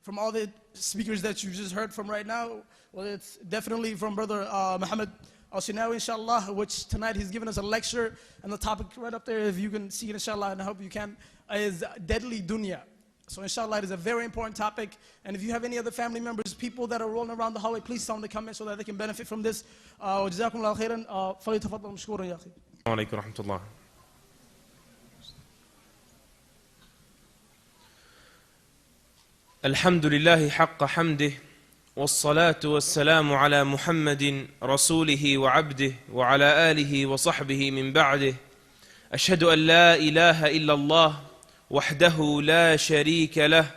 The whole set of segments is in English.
from all the speakers that you just heard from right now, well, it's definitely from Brother Mohamed Elshinawy, inshallah, which tonight he's given us a lecture, and the topic right up there, if you can see it, inshallah, and I hope you can, is deadly dunya. So inshallah, it is a very important topic, and if you have any other family members, people that are rolling around the hallway, please tell them to come in so that they can benefit from this. وجزاكم الله خيرا. فليتفضل مشكورا يا أخي. السلام عليكم ورحمة الله. الحمد لله حق حمده والصلاة والسلام على محمد رسوله وعبده وعلى آله وصحبه من بعده. أشهد أن لا إله إلا الله وحده لا شريك له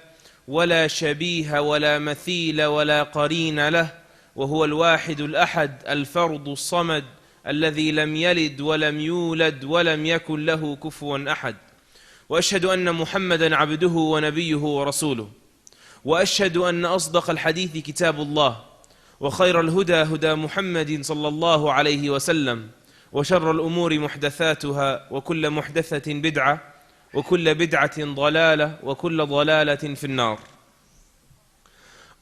ولا شبيه ولا مثيل ولا قرين له وهو الواحد الأحد الفرد الصمد الذي لم يلد ولم يولد ولم يكن له كفوا أحد. وأشهد أن محمدا عبده ونبيه ورسوله. وأشهد أن أصدق الحديث كتاب الله وخير الهدى هدى محمد صلى الله عليه وسلم وشر الأمور محدثاتها وكل محدثة بدعة وكل بدعة ضلالة وكل ضلالة في النار.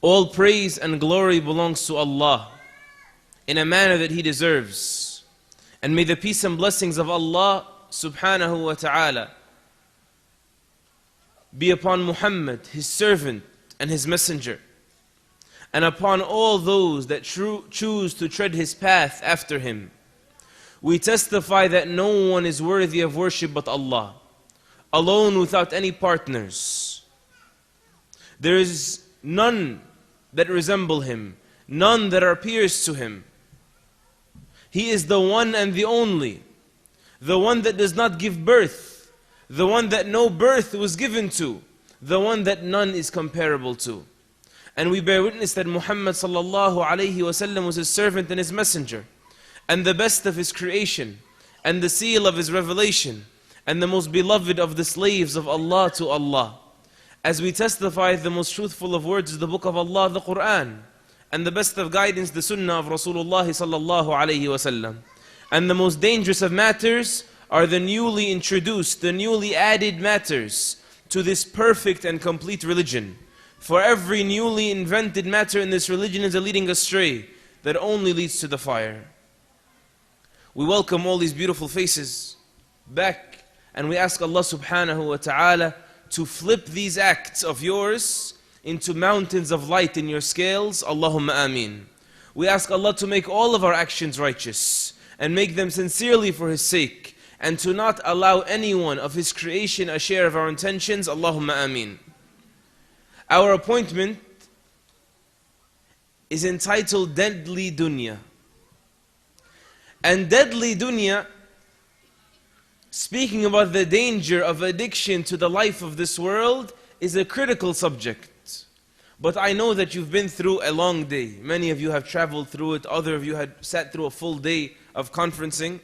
All praise and glory belongs to Allah in a manner that He deserves. And may the peace and blessings of Allah subhanahu wa ta'ala be upon Muhammad, His servant and His messenger, and upon all those that choose to tread His path after Him. We testify that no one is worthy of worship but Allah, alone without any partners. There is none that resemble Him, none that are peers to Him. He is the one and the only, the one that does not give birth, the one that no birth was given to, the one that none is comparable to. And we bear witness that Muhammad sallallahu alayhi wasallam was His servant and His messenger, and the best of His creation, and the seal of His revelation, and the most beloved of the slaves of Allah to Allah. As we testify, the most truthful of words is the book of Allah, the Quran, and the best of guidance, the sunnah of Rasulullah sallallahu alayhi wasallam. And the most dangerous of matters are the newly introduced, the newly added matters to this perfect and complete religion. For every newly invented matter in this religion is a leading astray that only leads to the fire. We welcome all these beautiful faces back, and we ask Allah subhanahu wa ta'ala to flip these acts of yours into mountains of light in your scales. Allahumma ameen. We ask Allah to make all of our actions righteous and make them sincerely for His sake, and to not allow anyone of His creation a share of our intentions. Allahumma ameen. Our appointment is entitled Deadly Dunya. And Deadly Dunya, speaking about the danger of addiction to the life of this world, is a critical subject. But I know that you've been through a long day. Many of you have traveled through it. Other of you had sat through a full day of conferencing.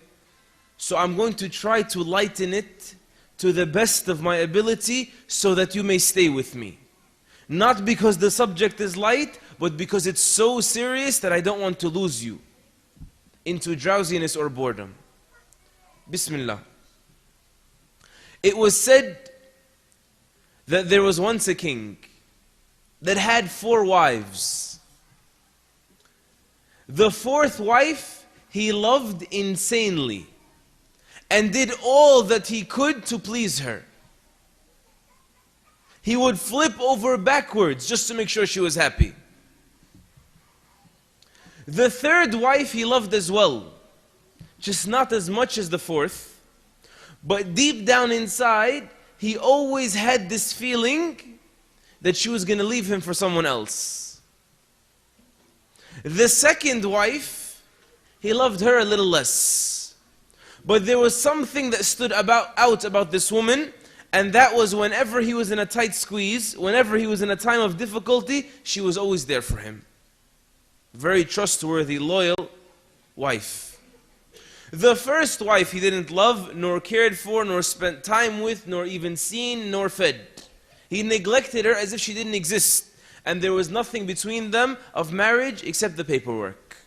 So I'm going to try to lighten it to the best of my ability so that you may stay with me. Not because the subject is light, but because it's so serious that I don't want to lose you into drowsiness or boredom. Bismillah. It was said that there was once a king that had 4 wives. The 4th wife he loved insanely and did all that he could to please her. He would flip over backwards just to make sure she was happy. The 3rd wife he loved as well, just not as much as the 4th, but deep down inside, he always had this feeling that she was going to leave him for someone else. The 2nd wife, he loved her a little less. But there was something that stood out about this woman, and that was whenever he was in a tight squeeze, whenever he was in a time of difficulty, she was always there for him. Very trustworthy, loyal wife. The 1st wife he didn't love, nor cared for, nor spent time with, nor even seen, nor fed. He neglected her as if she didn't exist, and there was nothing between them of marriage except the paperwork.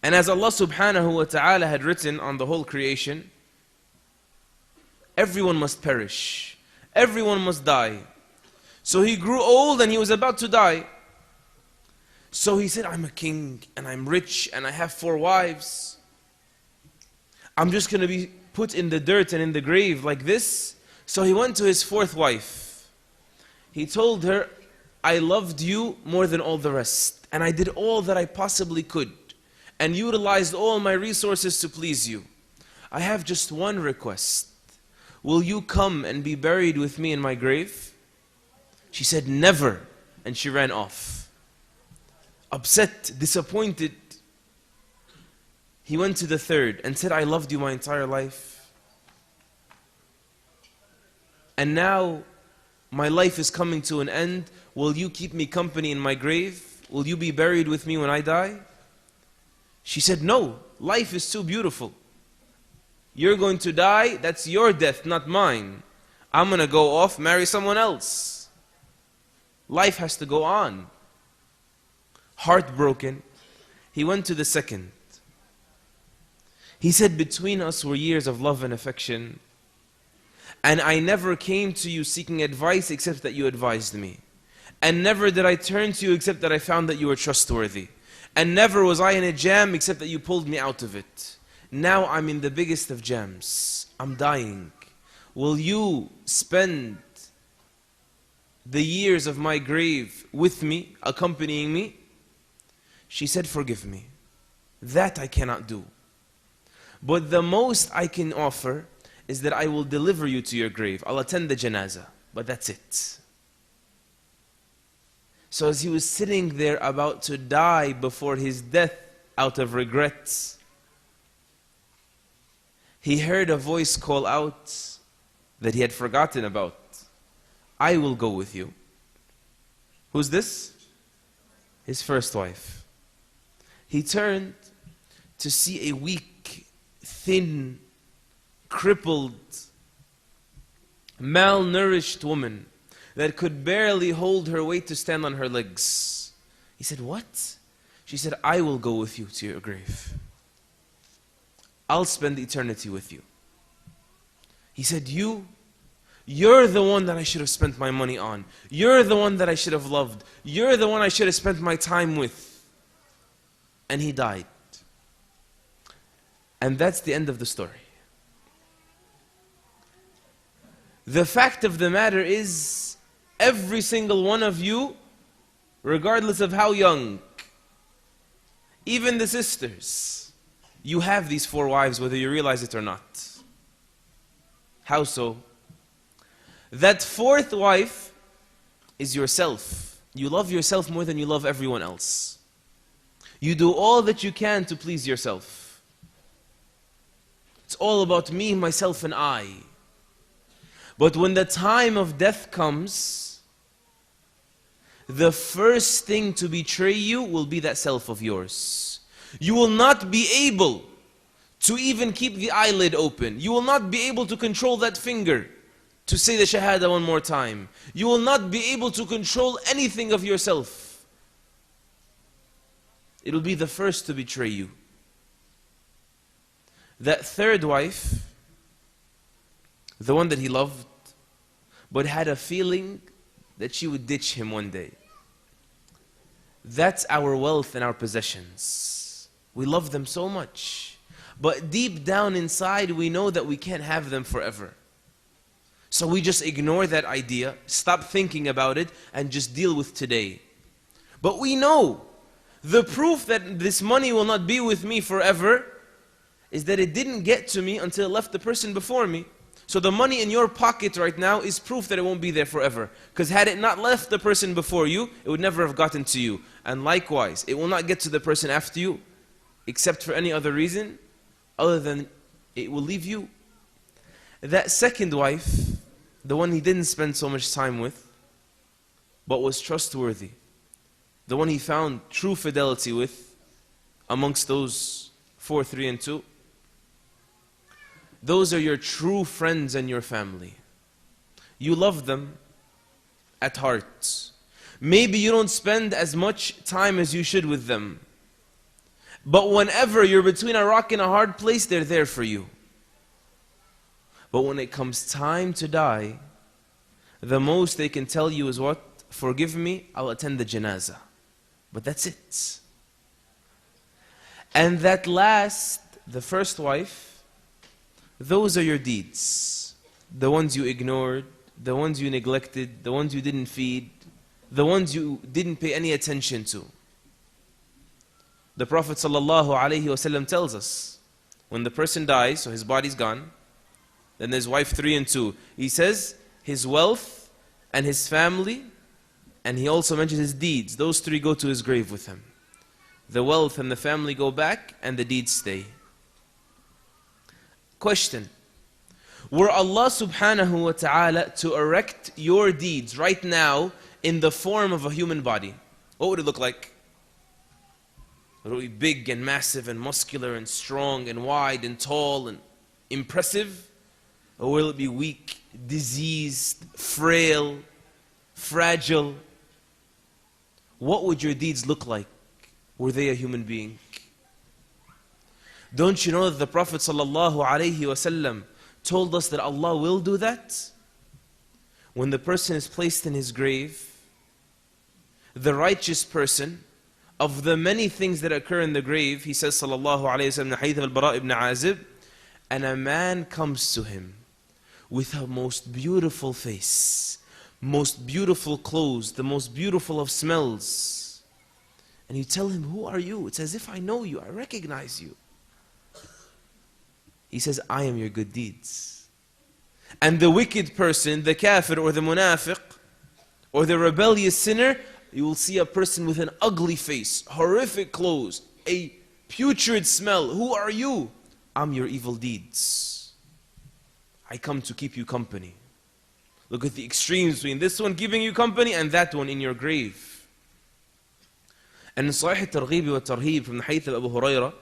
And as Allah subhanahu wa ta'ala had written on the whole creation, everyone must perish, everyone must die, So he grew old and he was about to die. So he said, I'm a king and I'm rich and I have 4 wives. I'm just going to be put in the dirt and in the grave like this. So he went to his 4th wife. He told her, I loved you more than all the rest, and I did all that I possibly could and utilized all my resources to please you. I have just one request. Will you come and be buried with me in my grave? She said, never. And she ran off. Upset, disappointed, he went to the 3rd and said, I loved you my entire life. And now my life is coming to an end. Will you keep me company in my grave? Will you be buried with me when I die? She said, no, life is too beautiful. You're going to die, that's your death, not mine. I'm going to go off, marry someone else. Life has to go on. Heartbroken, he went to the 2nd. He said, between us were years of love and affection, and I never came to you seeking advice except that you advised me. And never did I turn to you except that I found that you were trustworthy. And never was I in a jam except that you pulled me out of it. Now I'm in the biggest of jams. I'm dying. Will you spend the years of my grave with me, accompanying me? She said, forgive me. That I cannot do. But the most I can offer is that I will deliver you to your grave. I'll attend the janazah, but that's it. So as he was sitting there about to die before his death out of regrets, he heard a voice call out that he had forgotten about. I will go with you. Who's this? His 1st wife. He turned to see a weak, thin, crippled, malnourished woman that could barely hold her weight to stand on her legs. He said, what? She said, I will go with you to your grave. I'll spend eternity with you. He said, you're the one that I should have spent my money on. You're the one that I should have loved. You're the one I should have spent my time with. And he died. And that's the end of the story. The fact of the matter is, every single one of you, regardless of how young, even the sisters, you have these 4 wives whether you realize it or not. How so? That 4th wife is yourself. You love yourself more than you love everyone else. You do all that you can to please yourself. It's all about me, myself, and I. But when the time of death comes, the first thing to betray you will be that self of yours. You will not be able to even keep the eyelid open. You will not be able to control that finger to say the shahada one more time. You will not be able to control anything of yourself. It will be the first to betray you. That 3rd wife, the one that he loved, but had a feeling that she would ditch him one day. That's our wealth and our possessions. We love them so much, but deep down inside we know that we can't have them forever. So we just ignore that idea, stop thinking about it, and just deal with today. But we know the proof that this money will not be with me forever is that it didn't get to me until it left the person before me. So the money in your pocket right now is proof that it won't be there forever. Because had it not left the person before you, it would never have gotten to you. And likewise, it will not get to the person after you, except for any other reason, other than it will leave you. That 2nd wife, the one he didn't spend so much time with, but was trustworthy, the one he found true fidelity with, amongst those 4, 3, and 2, those are your true friends and your family. You love them at heart. Maybe you don't spend as much time as you should with them, but whenever you're between a rock and a hard place, they're there for you. But when it comes time to die, the most they can tell you is what? Forgive me, I'll attend the janazah. But that's it. And that last, the first wife, those are your deeds. The ones you ignored, the ones you neglected, the ones you didn't feed, the ones you didn't pay any attention to. The Prophet ﷺ tells us, when the person dies, so his body's gone, then there's wife 3 and 2. He says his wealth and his family, and he also mentions his deeds. Those 3 go to his grave with him. The wealth and the family go back, and the deeds stay. Question. Were Allah subhanahu wa ta'ala to erect your deeds right now in the form of a human body, what would it look like? Would it be big and massive and muscular and strong and wide and tall and impressive? Or will it be weak, diseased, frail, fragile? What would your deeds look like were they a human being? Don't you know that the Prophet ﷺ told us that Allah will do that? When the person is placed in his grave, the righteous person, of the many things that occur in the grave, he says sallallahu alayhi wa sallam in the hadith of al-Bara ibn Azib, and a man comes to him with a most beautiful face, most beautiful clothes, the most beautiful of smells. And you tell him, who are you? It's as if I know you, I recognize you. He says, I am your good deeds. And the wicked person, the kafir or the munafiq, or the rebellious sinner, you will see a person with an ugly face, horrific clothes, a putrid smell. Who are you? I'm your evil deeds. I come to keep you company. Look at the extremes between this one giving you company and that one in your grave. And in Sahih al-Targhib wa Tarhib from the hadith of Abu Hurairah,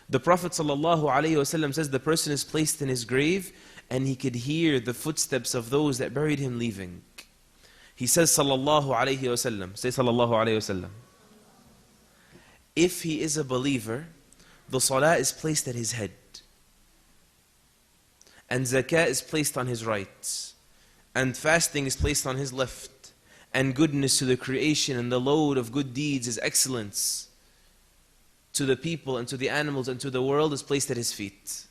the Prophet ﷺ says the person is placed in his grave and he could hear the footsteps of those that buried him leaving. He says sallallahu alayhi wasallam, say sallallahu alayhi wasallam. If he is a believer, the salah is placed at his head. And zakah is placed on his right. And fasting is placed on his left. And goodness to the creation and the load of good deeds is excellence to the people and to the animals and to the world is placed at his feet.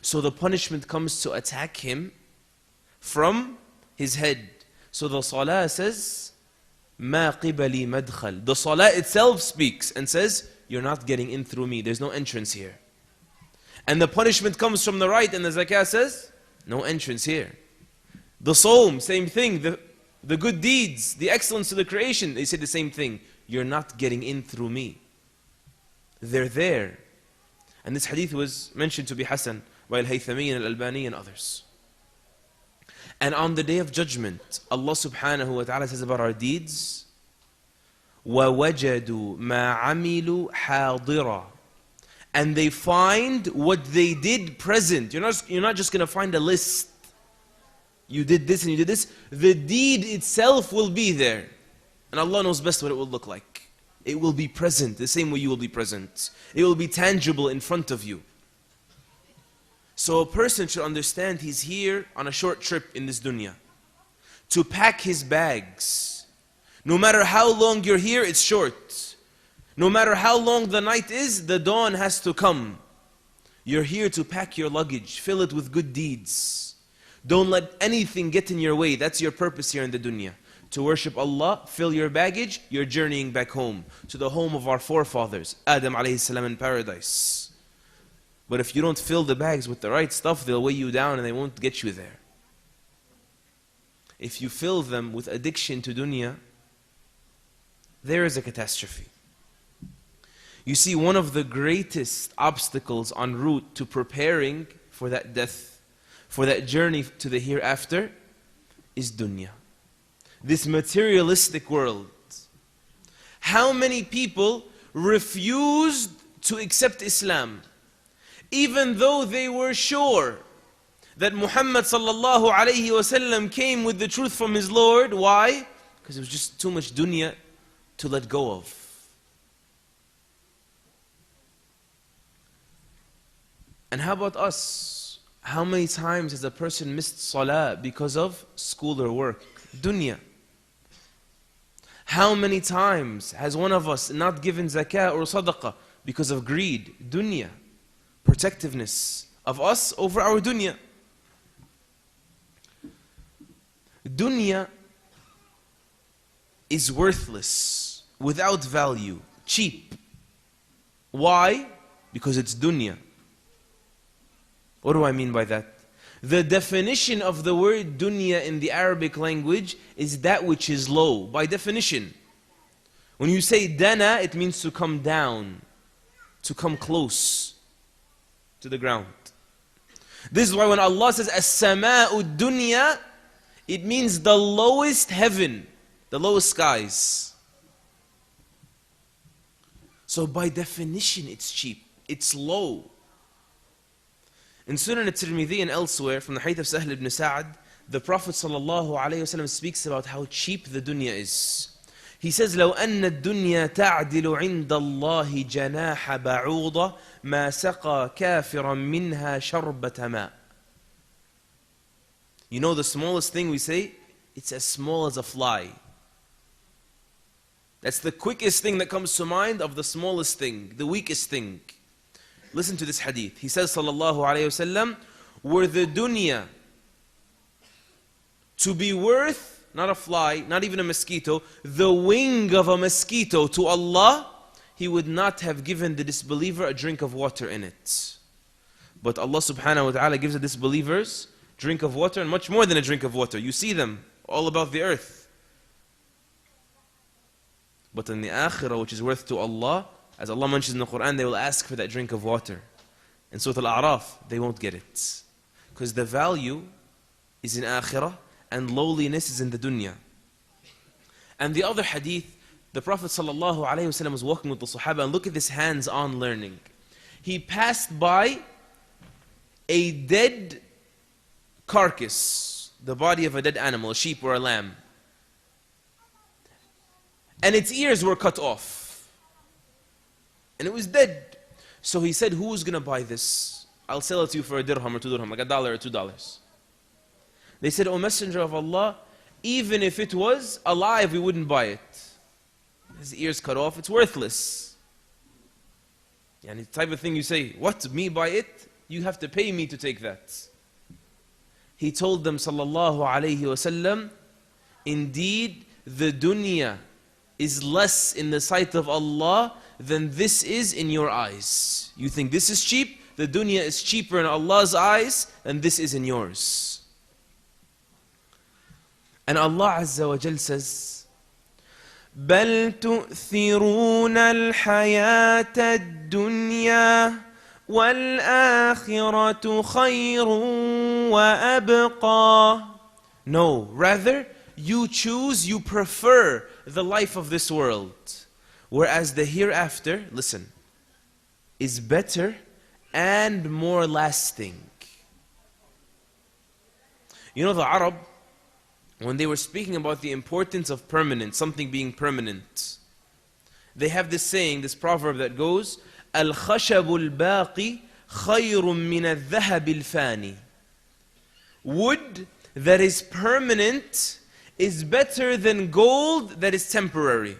So the punishment comes to attack him from his head. So the salah says, مَا قِبَلِي مَدْخَلْ. The salah itself speaks and says, you're not getting in through me, there's no entrance here. And the punishment comes from the right and the zakah says, no entrance here. The Sawm, same thing. The good deeds, the excellence to the creation, they say the same thing. You're not getting in through me. They're there. And this hadith was mentioned to be Hasan by Al-Haythami and Al-Albani and others. And on the Day of Judgment, Allah subhanahu wa ta'ala says about our deeds, وَوَجَدُوا مَا عَمِلُوا حَاضِرًا. And they find what they did present. You're not just going to find a list. You did this and you did this. The deed itself will be there. And Allah knows best what it will look like. It will be present, the same way you will be present. It will be tangible in front of you. So a person should understand he's here on a short trip in this dunya. To pack his bags. No matter how long you're here, it's short. No matter how long the night is, the dawn has to come. You're here to pack your luggage, fill it with good deeds. Don't let anything get in your way. That's your purpose here in the dunya. To worship Allah, fill your baggage, you're journeying back home. To the home of our forefathers, Adam alayhi salam in paradise. But if you don't fill the bags with the right stuff, they'll weigh you down and they won't get you there. If you fill them with addiction to dunya, there is a catastrophe. You see, one of the greatest obstacles en route to preparing for that death, for that journey to the hereafter, is dunya. This materialistic world. How many people refused to accept Islam, even though they were sure that Muhammad sallallahu alayhi wasallam came with the truth from his Lord? Why? Because it was just too much dunya to let go of. And how about us? How many times has a person missed salah because of school or work? Dunya. How many times has one of us not given zakah or sadaqah because of greed? Dunya. Protectiveness of us over our dunya. Dunya is worthless, without value, cheap. Why? Because it's dunya. What do I mean by that? The definition of the word dunya in the Arabic language is that which is low, by definition. When you say dana, it means to come down, to come close to the ground. This is why when Allah says as-sama'u dunya, it means the lowest heaven, the lowest skies. So by definition, it's cheap, it's low. In Sunan al-Tirmidhi and elsewhere, from the hadith of Sahl ibn Sa'ad, the Prophet ﷺ speaks about how cheap the dunya is. He says, لو أن الدنيا تعدل عند الله جناح بعوضة ما سقى كافرا منها شربة ماء. You know the smallest thing we say? It's as small as a fly. That's the quickest thing that comes to mind of the smallest thing, the weakest thing. Listen to this hadith. He says, sallallahu alayhi wasallam, were the dunya to be worth, not a fly, not even a mosquito, the wing of a mosquito to Allah, He would not have given the disbeliever a drink of water in it. But Allah subhanahu wa ta'ala gives the disbelievers drink of water, and much more than a drink of water. You see them all about the earth. But in the akhirah, which is worth to Allah, as Allah mentions in the Quran, they will ask for that drink of water. In Surah Al-A'raf, they won't get it. Because the value is in akhirah, and lowliness is in the dunya. And the other hadith, the Prophet ﷺ was walking with the Sahaba, and look at this hands-on learning. He passed by a dead carcass, the body of a dead animal, a sheep or a lamb. And its ears were cut off. And it was dead. So he said, who's going to buy this? I'll sell it to you for a dirham or 2 dirham, like $1 or $2. They said, O Messenger of Allah, even if it was alive, we wouldn't buy it. His ears cut off, it's worthless. And the type of thing you say, what, me buy it? You have to pay me to take that. He told them, sallallahu alayhi wasallam, indeed, the dunya is less in the sight of Allah than this is in your eyes. You think this is cheap? The dunya is cheaper in Allah's eyes than this is in yours. And Allah Azza wa Jal says, بل تؤثرون الحياة الدنيا والآخرة خير وأبقى. No, rather, you choose, you prefer the life of this world. Whereas the hereafter, listen, is better and more lasting. You know the Arab, when they were speaking about the importance of permanence, something being permanent, they have this saying, this proverb that goes, الخشب الباقي خير من الذهب الفاني. Wood that is permanent is better than gold that is temporary.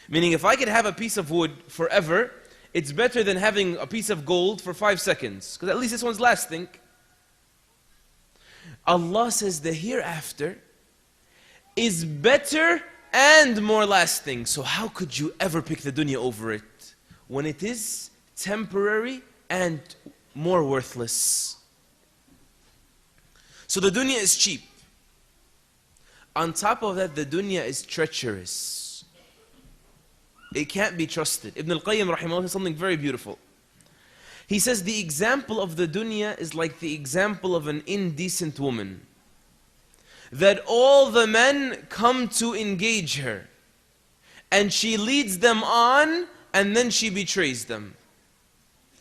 Meaning if I could have a piece of wood forever, it's better than having a piece of gold for 5 seconds. Because at least this one's lasting. Allah says the hereafter is better and more lasting. So how could you ever pick the dunya over it when it is temporary and more worthless? So the dunya is cheap. On top of that, the dunya is treacherous. It can't be trusted. Ibn al-Qayyim rahimahullah says something very beautiful. He says the example of the dunya is like the example of an indecent woman. That all the men come to engage her. And she leads them on, and then she betrays them.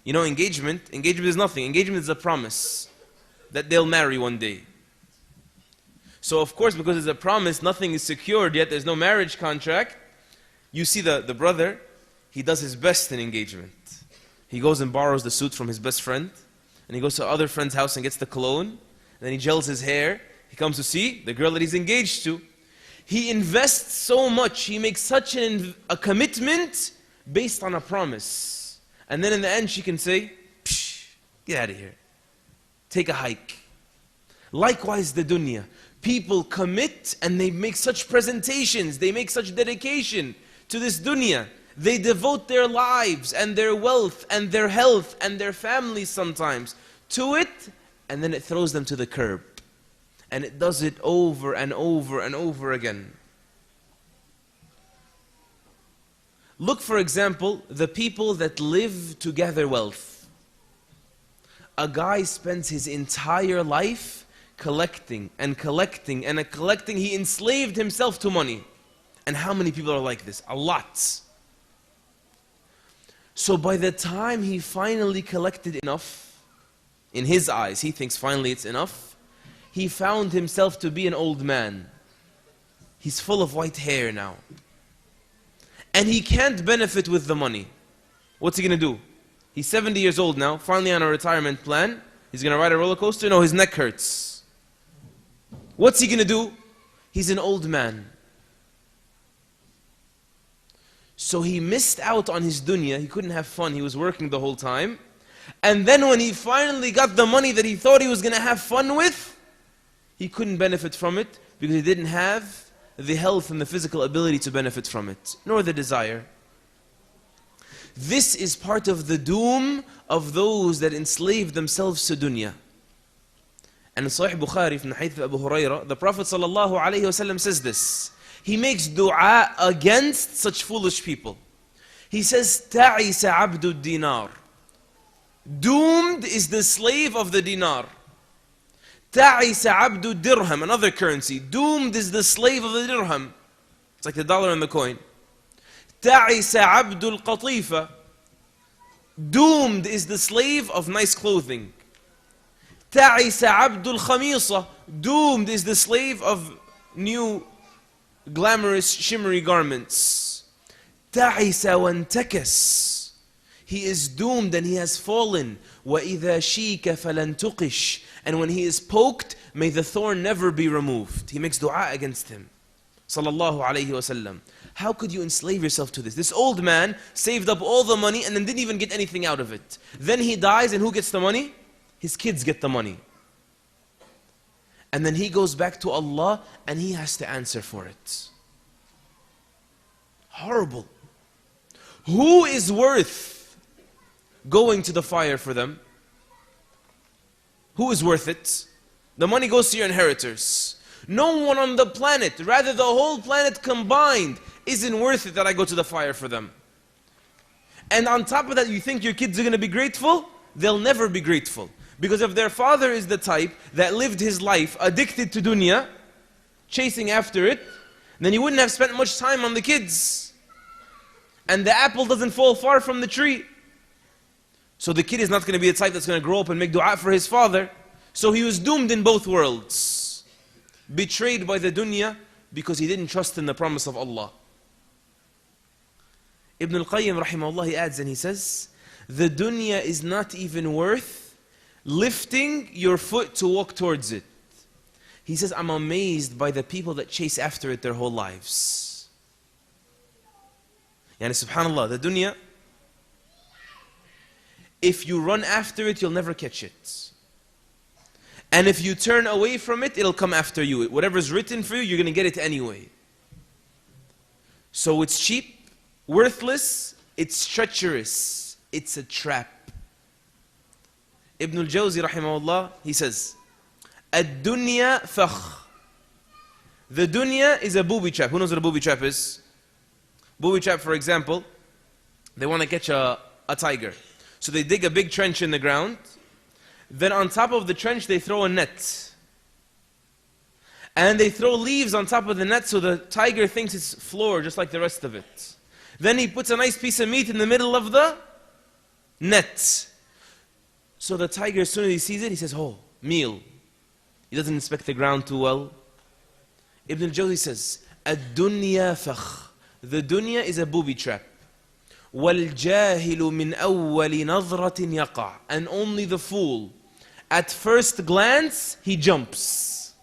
You know, engagement is nothing. Engagement is a promise that they'll marry one day. So of course, because it's a promise, nothing is secured yet, there's no marriage contract. You see the brother, he does his best in engagement. He goes and borrows the suit from his best friend, and he goes to other friend's house and gets the cologne, and then he gels his hair. He comes to see the girl that he's engaged to. He invests so much, he makes such a commitment based on a promise. And then in the end she can say, psh, get out of here. Take a hike. Likewise the dunya. People commit and they make such presentations, they make such dedication to this dunya. They devote their lives and their wealth and their health and their families sometimes to it, and then it throws them to the curb. And it does it over and over and over again. Look, for example, the people that live to gather wealth. A guy spends his entire life collecting and collecting and collecting. He enslaved himself to money. And how many people are like this? A lot. So by the time he finally collected enough, in his eyes, he thinks finally it's enough, he found himself to be an old man. He's full of white hair now. And he can't benefit with the money. What's he going to do? He's 70 years old now, finally on a retirement plan. He's going to ride a roller coaster? No, his neck hurts. What's he going to do? He's an old man. So he missed out on his dunya. He couldn't have fun. He was working the whole time. And then when he finally got the money that he thought he was going to have fun with, he couldn't benefit from it because he didn't have the health and the physical ability to benefit from it, nor the desire. This is part of the doom of those that enslave themselves to dunya. And in Sahih Bukhari from the hadith of Abu Hurairah, the Prophet ﷺ says this. He makes dua against such foolish people. He says, "Ta'isa abdu dinar." Doomed is the slave of the dinar. Ta'isa abdu dirham, another currency. Doomed is the slave of the dirham. It's like the dollar and the coin. Ta'isa abdu al-qatifa. Doomed is the slave of nice clothing. Ta'isa abdu al-khamisa. Doomed is the slave of new glamorous, shimmery garments. Ta'isa wantakas. He is doomed and he has fallen. وَإِذَا شِيكَ فَلَن تُقِشْ. And when he is poked, may the thorn never be removed. He makes dua against him. Sallallahu alayhi wasallam. How could you enslave yourself to this? This old man saved up all the money and then didn't even get anything out of it. Then he dies and who gets the money? His kids get the money. And then he goes back to Allah and he has to answer for it. Horrible. Who is worth going to the fire for them? Who is worth it? The money goes to your inheritors. No one on the planet, rather the whole planet combined, isn't worth it that I go to the fire for them. And on top of that, you think your kids are going to be grateful? They'll never be grateful. Because if their father is the type that lived his life addicted to dunya, chasing after it, then he wouldn't have spent much time on the kids. And the apple doesn't fall far from the tree. So the kid is not going to be a type that's going to grow up and make dua for his father. So he was doomed in both worlds. Betrayed by the dunya because he didn't trust in the promise of Allah. Ibn al-Qayyim rahimahullah, he adds and he says, the dunya is not even worth lifting your foot to walk towards it. He says, I'm amazed by the people that chase after it their whole lives. Yani subhanallah, the dunya, if you run after it, you'll never catch it. And if you turn away from it, it'll come after you. Whatever's written for you, you're going to get it anyway. So it's cheap, worthless, it's treacherous, it's a trap. Ibn al-Jawzi rahimahullah, he says, Ad-dunya fakh. The dunya is a booby trap. Who knows what a booby trap is? Booby trap, for example, they want to catch a tiger. So they dig a big trench in the ground. Then on top of the trench, they throw a net. And they throw leaves on top of the net so the tiger thinks it's floor just like the rest of it. Then he puts a nice piece of meat in the middle of the net. So the tiger, as soon as he sees it, he says, oh, meal. He doesn't inspect the ground too well. Ibn al-Jawzi says, Ad-dunya fakh. The dunya is a booby trap. وَالْجَاهِلُ مِنْ أَوَّلِ نَظْرَةٍ يَقَعْ. And only the fool At first glance, he jumps.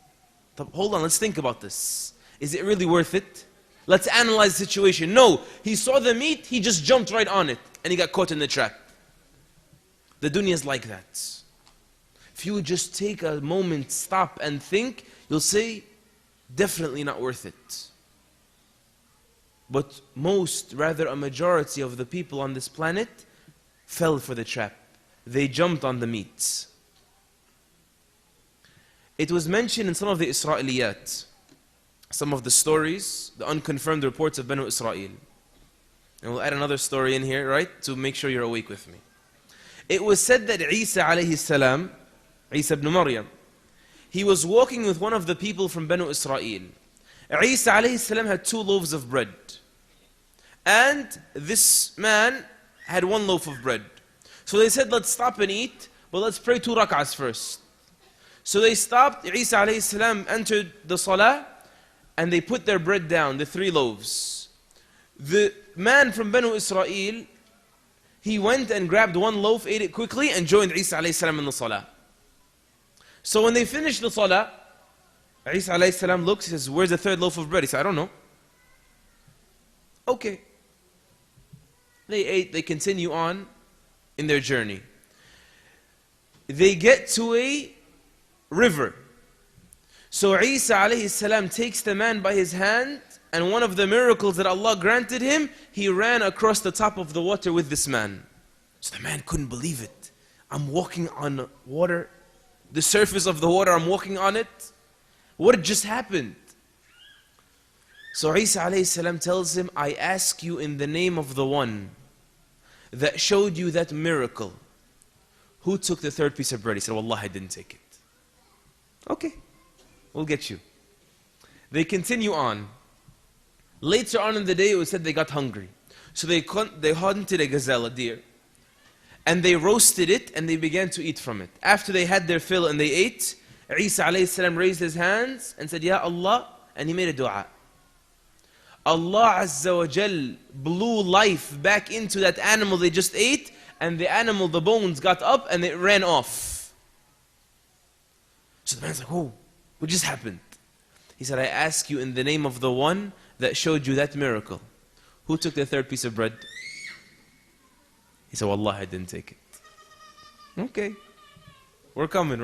Hold on, let's think about this. Is it really worth it? Let's analyze the situation. No, he saw the meat, he just jumped right on it, and he got caught in the trap. The dunya is like that. If you would just take a moment, stop and think, you'll say, definitely not worth it. But most, rather a majority of the people on this planet fell for the trap. They jumped on the meat. It was mentioned in some of the Israeliyat, some of the stories, the unconfirmed reports of Banu Israel. And we'll add another story in here, right, to make sure you're awake with me. It was said that Isa alayhi salam, Isa ibn Maryam, he was walking with one of the people from Banu Israel. Isa alayhi salam had 2 loaves of bread. And this man had 1 loaf of bread. So they said, let's stop and eat, but let's pray 2 rak'ahs first. So they stopped, Isa alayhi salam entered the salah, and they put their bread down, the 3 loaves. The man from Banu Israel, he went and grabbed 1 loaf, ate it quickly, and joined Isa alayhi salam in the salah. So when they finished the salah, Isa alayhi salam looks, he says, where's the 3rd loaf of bread? He said, I don't know. Okay. They ate, they continue on in their journey. They get to a river. So Isa alayhi salam takes the man by his hand, and one of the miracles that Allah granted him, he ran across the top of the water with this man. So the man couldn't believe it. I'm walking on water, the surface of the water, I'm walking on it. What just happened? So Isa alayhi salam tells him, I ask you in the name of the one that showed you that miracle, who took the 3rd piece of bread? He said, Wallah, I didn't take it. Okay, we'll get you. They continue on. Later on in the day, it was said they got hungry. So they hunted a gazelle, a deer, and they roasted it and they began to eat from it. After they had their fill and they ate, Isa alayhi salam raised his hands and said, Ya Allah, and he made a dua. Allah Azza wa Jal blew life back into that animal they just ate, and the animal, the bones got up and it ran off. So the man's like, oh, what just happened? He said, I ask you in the name of the one that showed you that miracle, who took the 3rd piece of bread? He said, Wallah, I didn't take it. Okay, we're coming.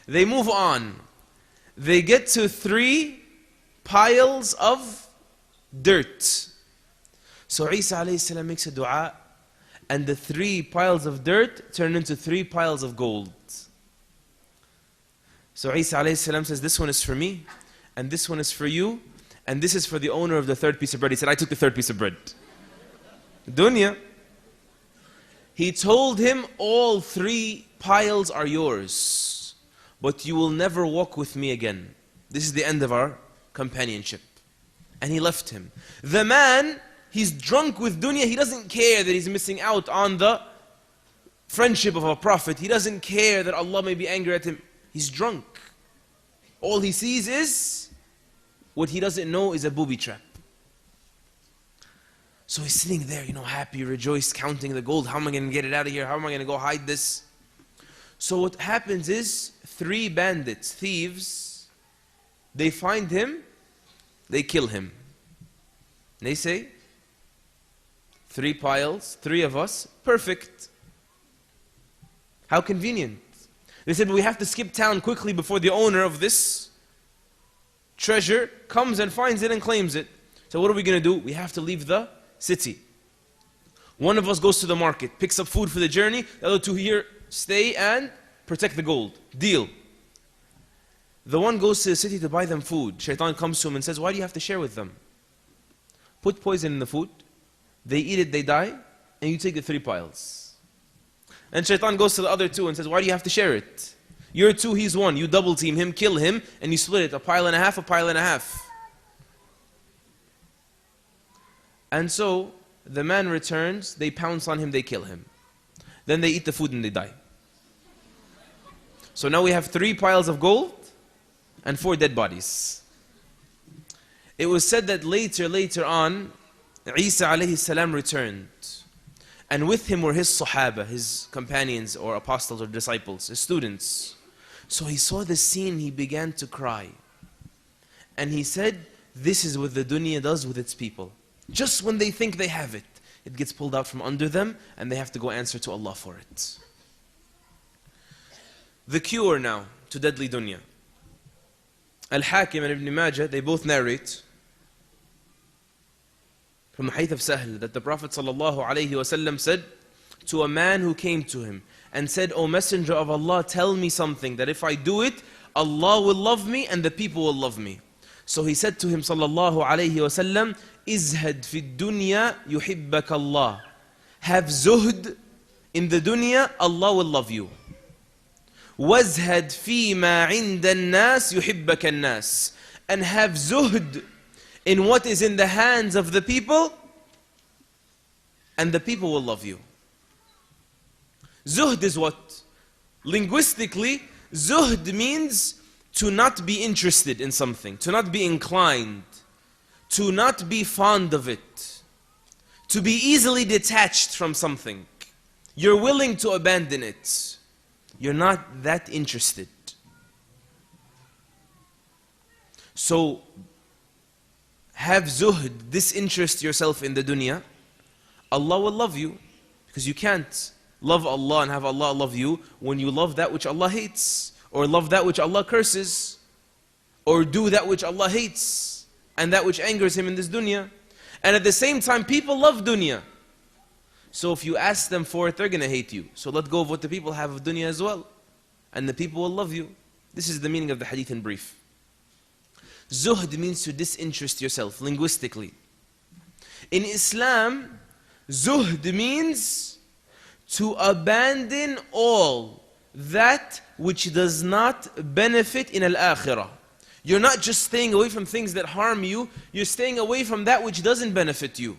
They move on. They get to 3 piles of dirt. So Isa alayhi salam makes a dua, and the 3 piles of dirt turn into 3 piles of gold. So Isa alayhi salam says, this one is for me, and this one is for you, and this is for the owner of the 3rd piece of bread. He said, I took the 3rd piece of bread. Dunya. He told him, all 3 piles are yours, but you will never walk with me again. This is the end of our companionship. And he left him. The man, he's drunk with dunya. He doesn't care that he's missing out on the friendship of a prophet. He doesn't care that Allah may be angry at him. He's drunk. All he sees is, what he doesn't know is a booby trap. So he's sitting there, happy, rejoiced, counting the gold. How am I going to get it out of here? How am I going to go hide this? So what happens is, 3 bandits, thieves, they find him, they kill him. They say, 3 piles, 3 of us, perfect. How convenient. They said, we have to skip town quickly before the owner of this treasure comes and finds it and claims it. So what are we going to do? We have to leave the city. One of us goes to the market, picks up food for the journey. The other 2 here stay and protect the gold. Deal. The one goes to the city to buy them food. Shaitan comes to him and says, why do you have to share with them? Put poison in the food. They eat it, they die, and you take the 3 piles. And Shaitan goes to the other 2 and says, why do you have to share it? You're 2, he's 1. You double team him, kill him, and you split it. 1.5 piles, 1.5 piles. And so, the man returns, they pounce on him, they kill him. Then they eat the food and they die. So now we have 3 piles of gold and 4 dead bodies. It was said that later on, Isa alayhi salam returned. And with him were his Sahaba, his companions or apostles or disciples, his students. So he saw this scene, he began to cry. And he said, this is what the dunya does with its people. Just when they think they have it, it gets pulled out from under them and they have to go answer to Allah for it. The cure now to deadly dunya. Al-Hakim and Ibn Majah, they both narrate from the hadith of Sahl that the Prophet ﷺ said to a man who came to him and said, O Messenger of Allah, tell me something that if I do it, Allah will love me and the people will love me. So he said to him ﷺ, Izhad fi dunya yuhibbaka Allah. Have zuhd in the dunya, Allah will love you. Wazhad fi ma inda an-nas yuhibbaka an-nas. And have zuhd in what is in the hands of the people, and the people will love you. Zuhd is what? Linguistically, zuhd means to not be interested in something, to not be inclined, to not be fond of it, to be easily detached from something. You're willing to abandon it. You're not that interested. So, have zuhd, disinterest yourself in the dunya. Allah will love you, because you can't love Allah and have Allah love you when you love that which Allah hates, or love that which Allah curses, or do that which Allah hates, and that which angers Him in this dunya. And at the same time, people love dunya. So if you ask them for it, they're going to hate you. So let go of what the people have of dunya as well, and the people will love you. This is the meaning of the hadith in brief. Zuhd means to disinterest yourself, linguistically. In Islam, zuhd means to abandon all that which does not benefit in al-akhirah. You're not just staying away from things that harm you, you're staying away from that which doesn't benefit you.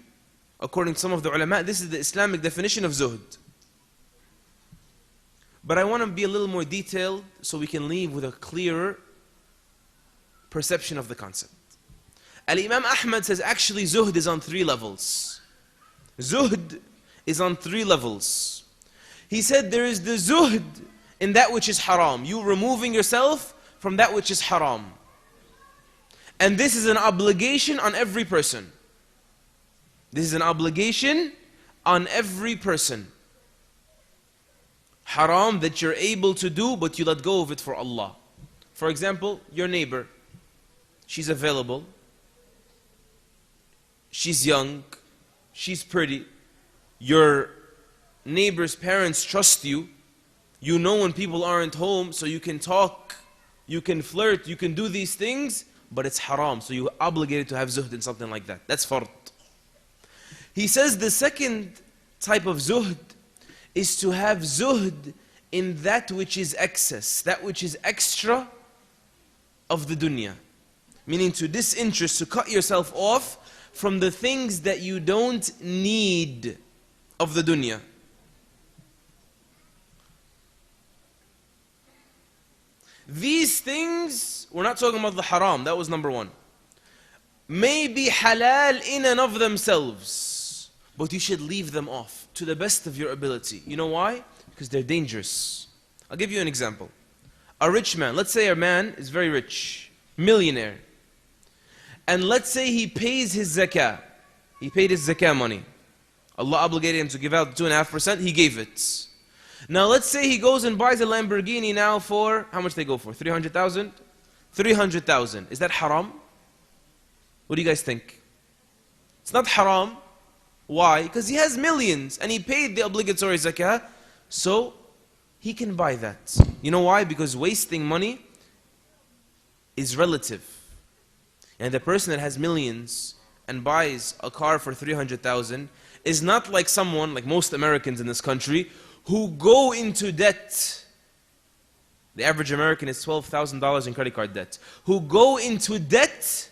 According to some of the ulama, this is the Islamic definition of zuhd. But I want to be a little more detailed so we can leave with a clearer perception of the concept. Al-Imam Ahmad says actually zuhd is on 3 levels. Zuhd is on 3 levels. He said there is the zuhd in that which is haram. You removing yourself from that which is haram. And this is an obligation on every person. This is an obligation on every person. Haram that you're able to do, but you let go of it for Allah. For example, your neighbor. She's available. She's young. She's pretty. Your neighbor's parents trust you. You know when people aren't home, so you can talk, you can flirt, you can do these things, but it's haram. So you're obligated to have zuhd in something like that. That's fard. He says the second type of zuhd is to have zuhd in that which is excess, that which is extra of the dunya. Meaning to disinterest, to cut yourself off from the things that you don't need of the dunya. These things, we're not talking about the haram, that was number 1. May be halal in and of themselves, but you should leave them off to the best of your ability. You know why? Because they're dangerous. I'll give you an example. A rich man, let's say a man is very rich, millionaire. And let's say he pays his zakah. He paid his zakah money. Allah obligated him to give out 2.5%, he gave it. Now let's say he goes and buys a Lamborghini now for, how much they go for? 300,000? 300,000. Is that haram? What do you guys think? It's not haram. Why? Because he has millions and he paid the obligatory zakah, so he can buy that. You know why? Because wasting money is relative. And the person that has millions and buys a car for 300,000 is not like someone, like most Americans in this country, who go into debt. The average American is $12,000 in credit card debt. Who go into debt,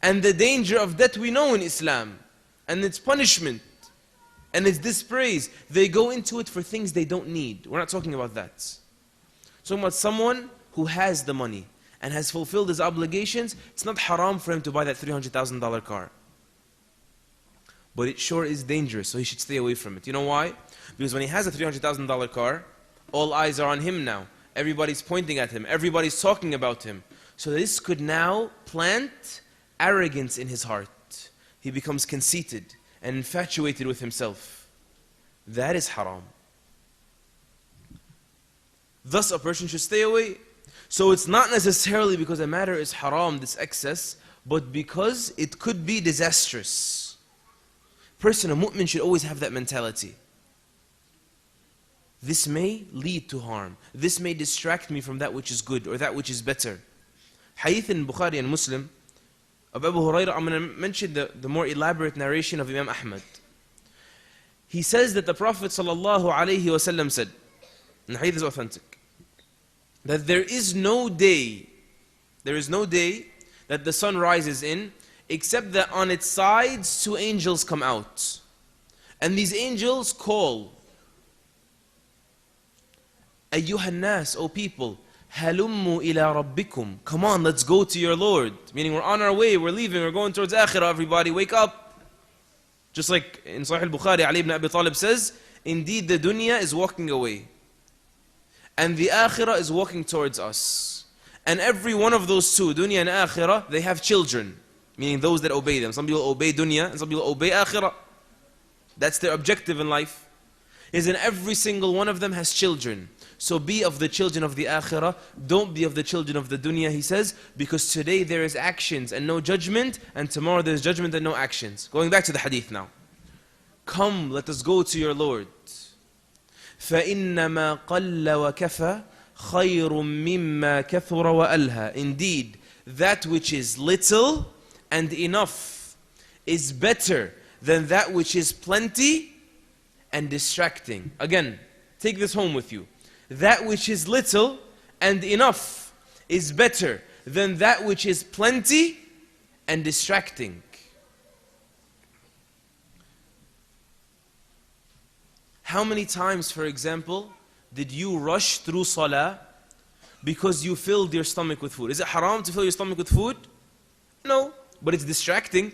and the danger of debt we know in Islam, and its punishment, and its dispraise. They go into it for things they don't need. We're not talking about that. Talking about someone who has the money and has fulfilled his obligations. It's not haram for him to buy that $300,000 car. but it sure is dangerous, so he should stay away from it. You know why? Because when he has a $300,000 car, all eyes are on him now. Everybody's pointing at him. Everybody's talking about him. So this could now plant arrogance in his heart. He becomes conceited and infatuated with himself. That is haram. Thus, a person should stay away. So it's not necessarily because a matter is haram, this excess, but because it could be disastrous. Person, a mu'min, should always have that mentality. This may lead to harm. This may distract me from that which is good or that which is better. Hadith in Bukhari and Muslim of Abu Hurairah, I'm going to mention the more elaborate narration of Imam Ahmad. He says that the Prophet ﷺ said, and the hadith is authentic, that there is no day that the sun rises in except that on its sides two angels come out. And these angels call, Ayyuhan nas, O people, halummu ila rabbikum. Come on, let's go to your Lord. Meaning we're on our way, we're leaving, we're going towards akhirah, everybody, wake up. Just like in Sahih al-Bukhari, Ali ibn Abi Talib says, indeed the dunya is walking away. And the akhirah is walking towards us. And every one of those two, dunya and akhirah, they have children. Meaning those that obey them. Some people obey dunya and some people obey akhirah. That's their objective in life. Is in every single one of them has children. So be of the children of the akhirah. Don't be of the children of the dunya, he says. Because today there is actions and no judgment. And tomorrow there is judgment and no actions. Going back to the hadith now. Come, let us go to your Lord. فَإِنَّمَا قَلَّ وَكَفَى خَيْرٌ مِّمَّا كَثُرَ وَأَلْهَى. Indeed, that which is little and enough is better than that which is plenty and distracting. Again, take this home with you. That which is little and enough is better than that which is plenty and distracting. How many times, for example, did you rush through salah because you filled your stomach with food? Is it haram to fill your stomach with food? No, but it's distracting.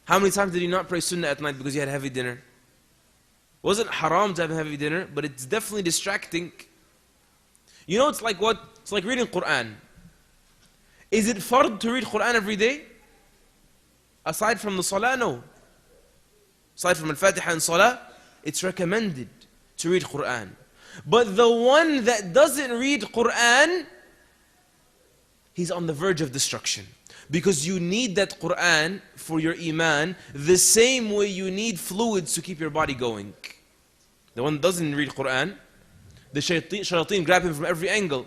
How many times did you not pray sunnah at night because you had heavy dinner? Wasn't haram to have a heavy dinner, but it's definitely distracting. You know, it's like what? It's like reading Quran. Is it fard to read Quran every day? Aside from the salah, no. Aside from al-Fatiha and salah, it's recommended to read Quran. But the one that doesn't read Quran, he's on the verge of destruction. Because you need that Quran for your iman the same way you need fluids to keep your body going. The one that doesn't read Quran, the shayateen grab him from every angle.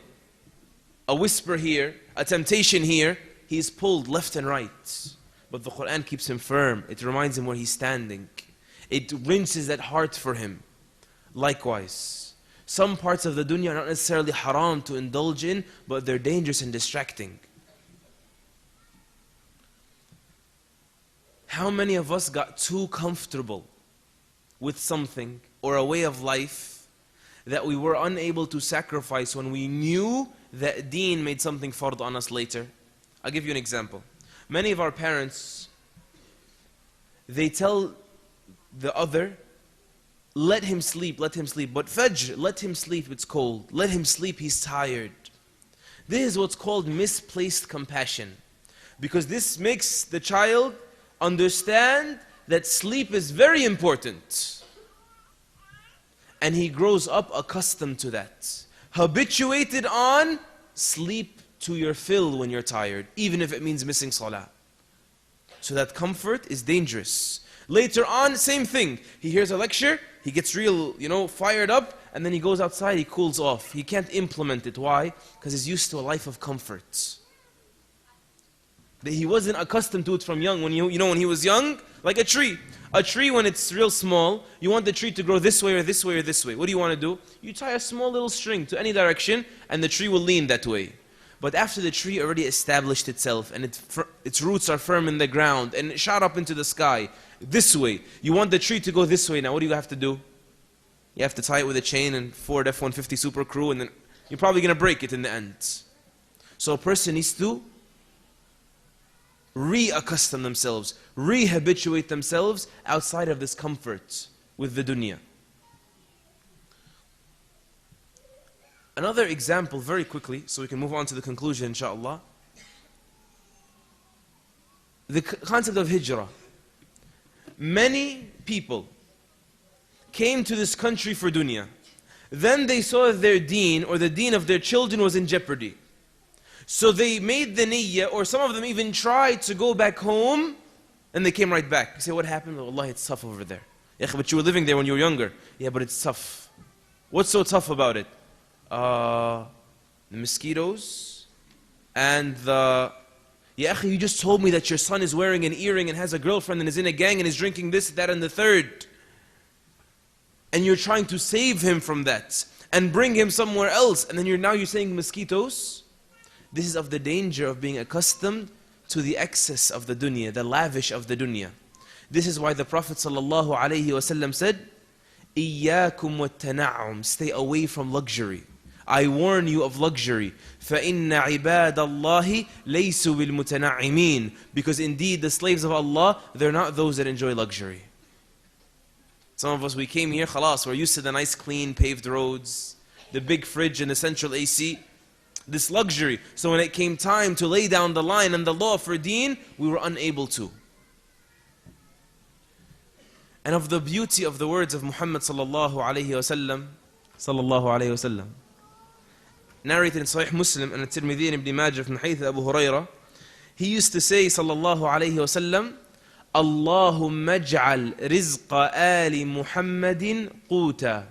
A whisper here, a temptation here, he's pulled left and right. But the Quran keeps him firm. It reminds him where he's standing. It rinses that heart for him. Likewise, some parts of the dunya are not necessarily haram to indulge in, but they're dangerous and distracting. How many of us got too comfortable with something or a way of life that we were unable to sacrifice when we knew that deen made something fard on us later? I'll give you an example. Many of our parents, they tell the other, let him sleep, let him sleep. But Fajr, let him sleep, it's cold. Let him sleep, he's tired. This is what's called misplaced compassion. Because this makes the child understand that sleep is very important. And he grows up accustomed to that. Habituated on sleep to your fill when you're tired, even if it means missing salah. So that comfort is dangerous. Later on, same thing. He hears a lecture, he gets real, fired up, and then he goes outside, he cools off. He can't implement it. Why? Because he's used to a life of comfort. That he wasn't accustomed to it from young. When when he was young, like a tree. A tree, when it's real small, you want the tree to grow this way or this way or this way. What do you want to do? You tie a small little string to any direction, and the tree will lean that way. But after the tree already established itself, and its roots are firm in the ground, and it shot up into the sky, this way. You want the tree to go this way now. What do you have to do? You have to tie it with a chain and Ford F-150 Super Crew, and then you're probably going to break it in the end. So a person needs to re-accustom themselves, re-habituate themselves outside of this comfort with the dunya. Another example, very quickly, so we can move on to the conclusion, inshallah. The concept of hijrah. Many people came to this country for dunya. Then they saw their deen, or the deen of their children, was in jeopardy. So they made the niyyah, or some of them even tried to go back home, and they came right back. You say, what happened? Wallahi, it's tough over there. Yeah, but you were living there when you were younger. Yeah, but it's tough. What's so tough about it? The mosquitoes and the... Yeah, akhi, you just told me that your son is wearing an earring and has a girlfriend and is in a gang and is drinking this, that, and the third. And you're trying to save him from that and bring him somewhere else. And then you're saying mosquitoes. This is of the danger of being accustomed to the excess of the dunya, the lavish of the dunya. This is why the Prophet ﷺ said, إِيَّاكُمْ وَالتَّنَعُّمْ. Stay away from luxury. I warn you of luxury. فَإِنَّ عِبَادَ اللَّهِ لَيْسُوا بِالْمُتَنَعِّمِينَ. Because indeed the slaves of Allah, they're not those that enjoy luxury. Some of us, we came here, khalas, we're used to the nice clean paved roads, the big fridge and the central AC, this luxury. So when it came time to lay down the line and the law for deen, we were unable to. And of the beauty of the words of Muhammad sallallahu alayhi wasallam, narrated in Sahih Muslim and At-Tirmidhi and Ibn Majah from Hadith Abu Hurairah, he used to say sallallahu alayhi wasallam, Allahumma ij'al rizqa ali Muhammadin quta.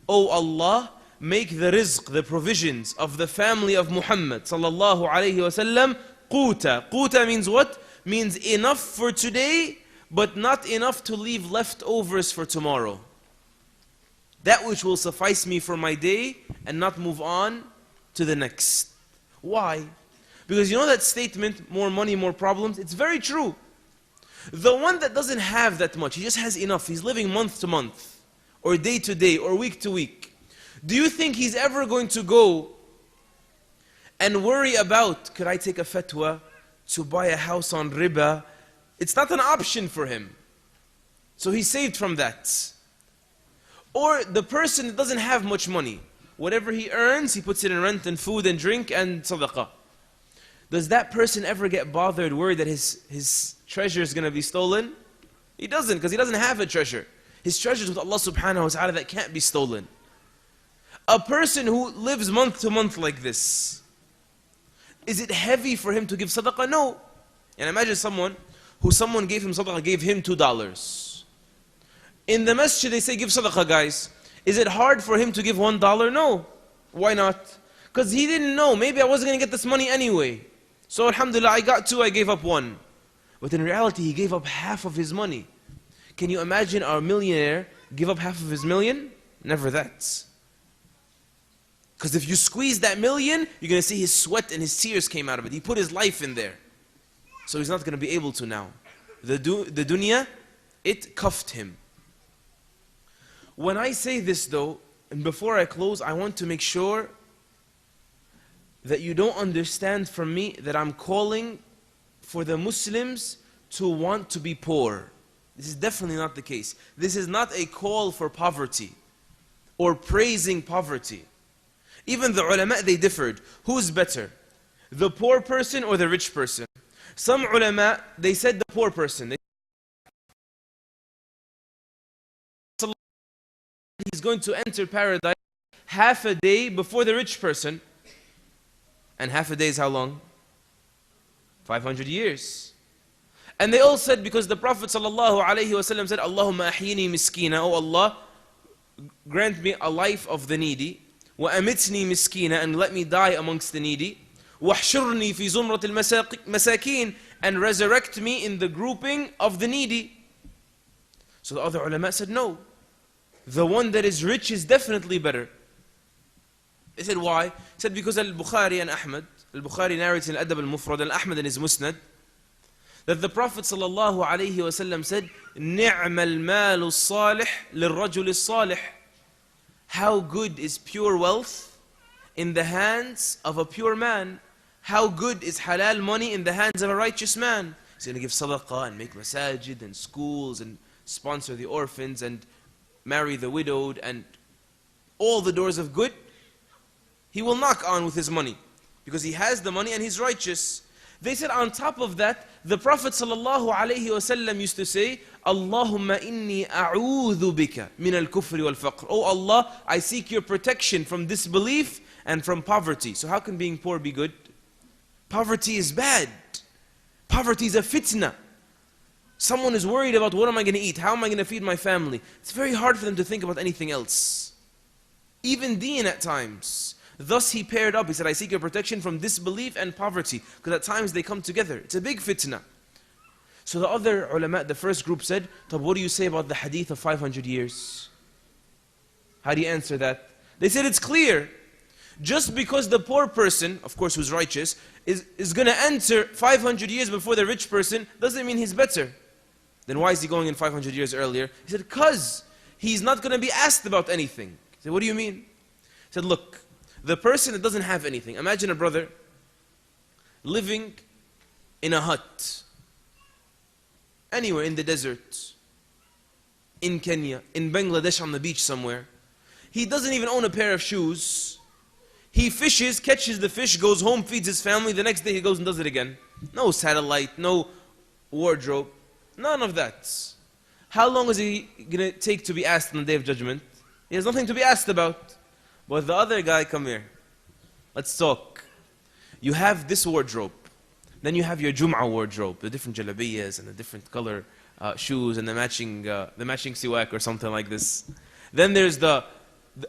O Allah, make the rizq, the provisions of the family of Muhammad sallallahu alayhi wasallam quta. Quta means what? Means enough for today, but not enough to leave leftovers for tomorrow. That which will suffice me for my day and not move on to the next. Why? Because you know that statement, more money, more problems? It's very true. The one that doesn't have that much, he just has enough, he's living month to month, or day to day, or week to week. Do you think he's ever going to go and worry about, could I take a fatwa to buy a house on riba? It's not an option for him. So he's saved from that. Or the person that doesn't have much money, whatever he earns, he puts it in rent and food and drink and sadaqah. Does that person ever get bothered, worried that his treasure is going to be stolen? He doesn't, because he doesn't have a treasure. His treasure is with Allah subhanahu wa ta'ala that can't be stolen. A person who lives month to month like this, is it heavy for him to give sadaqah? No. And imagine someone gave him sadaqah, gave him $2. In the masjid they say, give sadaqah, guys. Is it hard for him to give $1? No. Why not? Because he didn't know, maybe I wasn't going to get this money anyway. So alhamdulillah, I got 2, I gave up 1. But in reality, he gave up half of his money. Can you imagine our millionaire give up half of his million? Never that. Because if you squeeze that million, you're going to see his sweat and his tears came out of it. He put his life in there. So he's not going to be able to now. The dunya, it cuffed him. When I say this though, and before I close, I want to make sure that you don't understand from me that I'm calling for the Muslims to want to be poor. This is definitely not the case. This is not a call for poverty or praising poverty. Even the ulama, they differed. Who's better? The poor person or the rich person? Some ulama, they said the poor person. He's going to enter paradise half a day before the rich person. And half a day is how long? 500 years. And they all said, because the Prophet ﷺ said, Allahumma ahyini miskina, oh Allah, grant me a life of the needy. Wa amitni miskina, and let me die amongst the needy. Wahshurni fi zumrat al-masakin, and resurrect me in the grouping of the needy. So the other ulama said, no. The one that is rich is definitely better. They said, why? He said, because Al-Bukhari and Ahmad, Al-Bukhari narrates in Adab al-Mufrad, and Ahmad in his Musnad, that the Prophet ﷺ said, نِعْمَ الْمَالُ الصَّالِحِ لِلرَّجُلِ الصَّالِحِ. How good is pure wealth in the hands of a pure man. how good is halal money in the hands of a righteous man. He's going to give sadaqah and make masajid and schools and sponsor the orphans and marry the widowed and all the doors of good. He will knock on with his money because he has the money and he's righteous. They said on top of that, the Prophet ﷺ used to say, Allahumma inni a'udhu bika min al-kufri wal-faqr. Oh Allah, I seek your protection from disbelief and from poverty. So how can being poor be good? Poverty is bad. Poverty is a fitna. Someone is worried about what am I going to eat? How am I going to feed my family? It's very hard for them to think about anything else. Even deen at times. Thus he paired up. He said, I seek your protection from disbelief and poverty. Because at times they come together. It's a big fitna. So the other ulama, the first group said, what do you say about the hadith of 500 years? How do you answer that? They said it's clear. Just because the poor person, of course who's righteous, is going to enter 500 years before the rich person, doesn't mean he's better. Then why is he going in 500 years earlier? He said, because he's not going to be asked about anything. He said, what do you mean? He said, look, the person that doesn't have anything, imagine a brother living in a hut, anywhere in the desert, in Kenya, in Bangladesh on the beach somewhere. He doesn't even own a pair of shoes. He fishes, catches the fish, goes home, feeds his family. The next day he goes and does it again. No satellite, no wardrobe, none of that. How long is he going to take to be asked on the Day of Judgment? He has nothing to be asked about. But the other guy, come here. Let's talk. You have this wardrobe. Then you have your Jum'ah wardrobe, the different jalabiyas and the different color shoes and the matching siwak or something like this. Then there's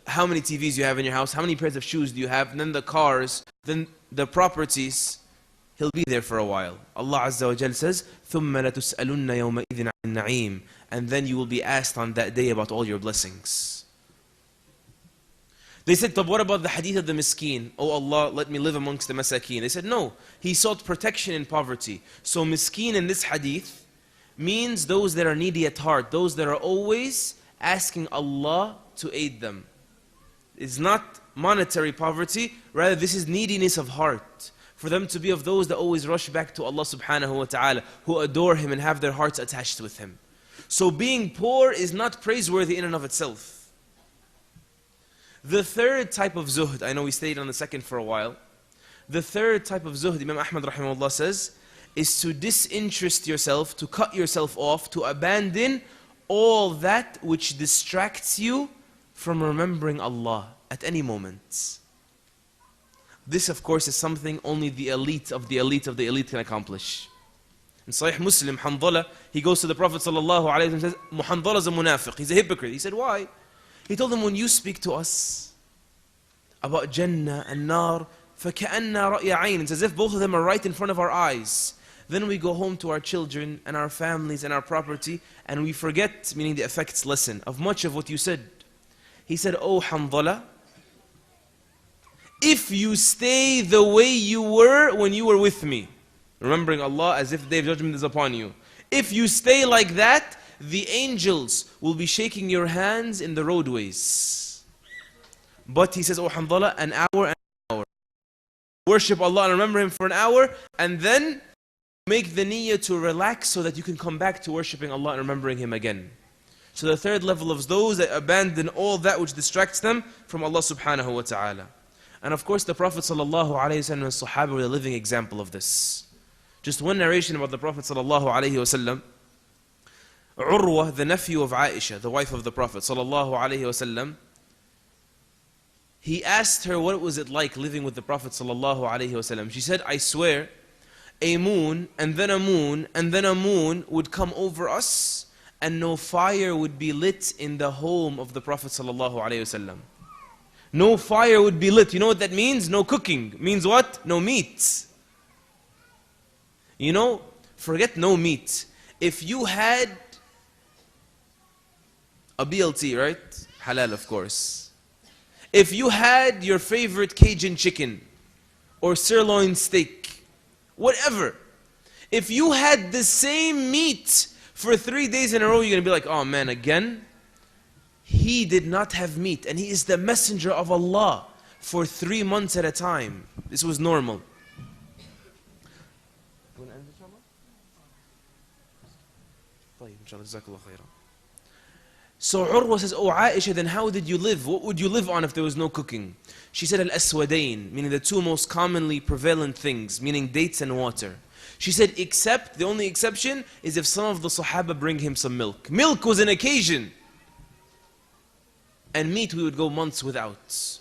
how many TVs you have in your house, how many pairs of shoes do you have, and then the cars, then the properties. He'll be there for a while. Allah Azza wa Jal says, ثُمَّ لَتُسْأَلُنَّ يَوْمَئِذٍ عَنِ النَّعِيمِ. And then you will be asked on that day about all your blessings. They said, what about the hadith of the miskeen? Oh Allah, let me live amongst the masakeen. They said, no. He sought protection in poverty. So miskeen in this hadith means those that are needy at heart, those that are always asking Allah to aid them. It's not monetary poverty, rather this is neediness of heart. For them to be of those that always rush back to Allah subhanahu wa ta'ala, who adore Him and have their hearts attached with Him. So being poor is not praiseworthy in and of itself. The third type of zuhd, I know we stayed on the second for a while. The third type of zuhd, Imam Ahmad rahimahullah says, is to disinterest yourself, to cut yourself off, to abandon all that which distracts you from remembering Allah at any moment. This, of course, is something only the elite of the elite of the elite can accomplish. In Sahih Muslim, Hanzala, he goes to the Prophet sallallahu alaihi wasallam and says, Hanzala is a munafiq, he's a hypocrite. He said, why? He told him, when you speak to us about Jannah and Nar, فَكَأَنَّا رَأْيَ عَيْنٍ. It's as if both of them are right in front of our eyes. Then we go home to our children and our families and our property, and we forget, meaning the effects lessen, of much of what you said. He said, oh Hanzala, if you stay the way you were when you were with me, remembering Allah as if the Day of Judgment is upon you, if you stay like that, the angels will be shaking your hands in the roadways. But he says, oh Hanzala, an hour and an hour. Worship Allah and remember Him for an hour, and then make the niyyah to relax so that you can come back to worshipping Allah and remembering Him again. So the third level of those that abandon all that which distracts them from Allah subhanahu wa ta'ala. And of course the Prophet sallallahu alayhi wa sallam and the Sahaba were the living example of this. Just one narration about the Prophet sallallahu alayhi wa sallam. Urwa, the nephew of Aisha, the wife of the Prophet sallallahu alayhi wa sallam, he asked her what was it like living with the Prophet sallallahu alayhi wa sallam. She said, I swear, a moon and then a moon and then a moon would come over us, and no fire would be lit in the home of the Prophet sallallahu alayhi wa sallam. No fire would be lit. You know what that means? No cooking. Means what? No meat. You know, forget no meat. If you had a BLT, right? Halal, of course. If you had your favorite Cajun chicken or sirloin steak, whatever, if you had the same meat for 3 days in a row, you're going to be like, oh man, again? He did not have meat, and he is the messenger of Allah for 3 months at a time. This was normal. So Urwa says, oh Aisha, then how did you live? What would you live on if there was no cooking? She said, al-aswadain, meaning the two most commonly prevalent things, meaning dates and water. She said, except, the only exception is if some of the Sahaba bring him some milk. Milk was an occasion. And meat we would go months without.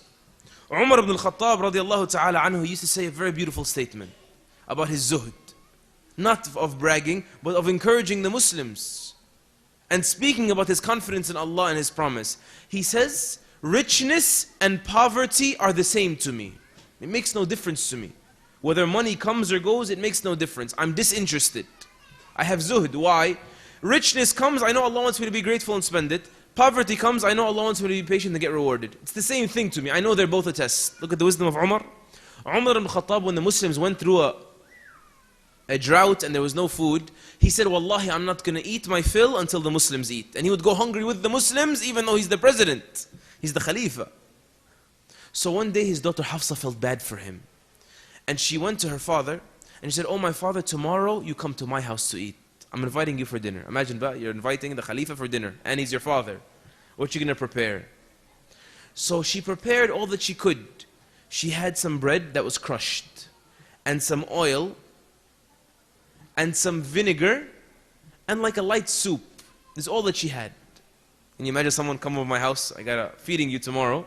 Umar ibn al-Khattab radiallahu ta'ala anhu used to say a very beautiful statement about his zuhd. Not of bragging, but of encouraging the Muslims. And speaking about his confidence in Allah and His promise. He says, richness and poverty are the same to me. It makes no difference to me. Whether money comes or goes, it makes no difference. I'm disinterested. I have zuhd. Why? Richness comes, I know Allah wants me to be grateful and spend it. Poverty comes, I know Allah wants me to be patient and get rewarded. It's the same thing to me. I know they're both a test. Look at the wisdom of Umar. Umar ibn Khattab, when the Muslims went through a drought and there was no food, he said, Wallahi, I'm not going to eat my fill until the Muslims eat. And he would go hungry with the Muslims even though he's the president. He's the Khalifa. So one day his daughter Hafsa felt bad for him. And she went to her father and she said, oh my father, tomorrow you come to my house to eat. I'm inviting you for dinner. Imagine that, you're inviting the Khalifa for dinner and he's your father. What you going to prepare? So she prepared all that she could. She had some bread that was crushed and some oil and some vinegar and like a light soup. This is all that she had. Can you imagine someone come over my house, I got a feeding you tomorrow,